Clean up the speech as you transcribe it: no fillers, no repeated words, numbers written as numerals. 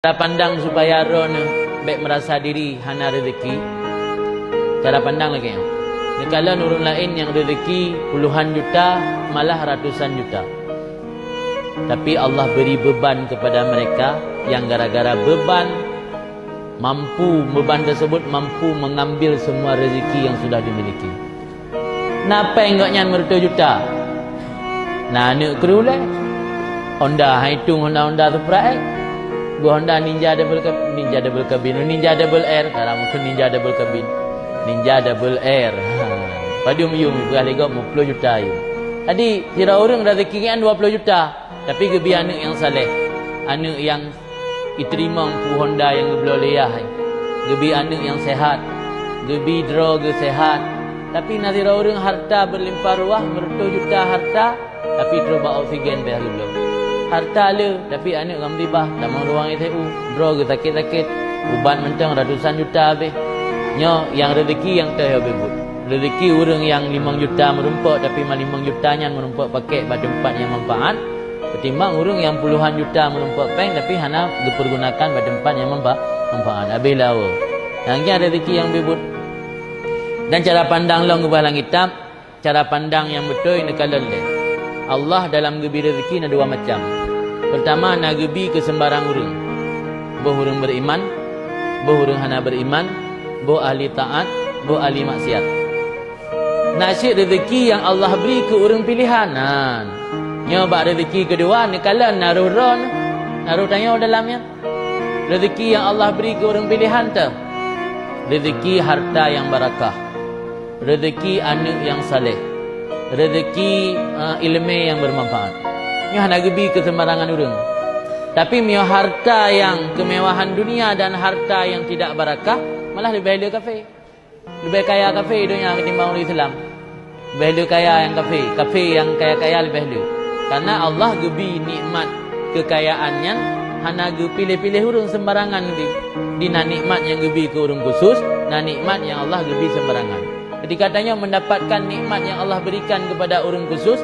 Cara pandang supaya ron baik merasa diri hana rezeki. Cara pandang lagi. Kalau orang lain yang rezeki puluhan juta, malah ratusan juta. Tapi Allah beri beban kepada mereka yang gara-gara beban tersebut mampu mengambil semua rezeki yang sudah dimiliki. Napa enggaknya mertua juta? Nah, ni kerulai. Honda hitung Honda tu perai. Honda Ninja double cabin, Ninja double air, sekarang mungkin Ninja double cabin, Ninja double air. Padu miyum kali gak 10 juta you. Jadi kira orang rezeki kan 20 juta, tapi gebi anak yang saleh, anak yang diterima pu Honda yang gebloleyah, gebi anak yang sehat, gebi draw ge sehat. Tapi nanti orang harta berlimpah ruah, 10 juta harta, tapi terbawa oksigen ber belum. Harta le, tapi anak gamdibah, tak mau ruang ITU, draw ke sakit-sakit, ubat mentang ratusan juta habis. Nyo yang rezeki yang terhebut. Rezeki orang yang 5 juta merumpak, tapi 5 jutanya merumpak pakai pada tempat yang manfaat. Ketimbang orang yang puluhan juta merumpak peng, tapi hana dipergunakan pada tempat yang manfaat. Habis lawa. Yang ni rezeki yang bebut. Dan cara pandang long kebalang hitam, cara pandang yang betul ini kalau Allah dalam gebi rezeki ada 2 macam. Pertama, nak gebi ke sembarang orang. Boh orang beriman, boh orang hana beriman, boh ahli taat, boh ahli maksiat. Nasib rezeki yang Allah beri ke orang pilihanan. Nyoba rezeki kedua, ni kalau naruh ron, naruh tanya dalamnya. Rezeki yang Allah beri ke orang pilihan tu. Rezeki harta yang barakah. Rezeki anak yang saleh. Rezeki ilmu yang bermanfaat. Nyo nak gebi ke sembarangan orang. Tapi mio harta yang kemewahan dunia dan harta yang tidak barakah malah lebih value kafe. Lebih kaya kafe dunia ketimbang orang Islam. Value kaya yang kafe, kafe yang kaya-kaya lebih value. Karena Allah gebi nikmat kekayaannya hana ge pilih-pilih orang sembarangan di nikmat yang gebi ke orang khusus, dan nikmat yang Allah gebi sembarangan. Ketika katanya mendapatkan nikmat yang Allah berikan kepada orang khusus,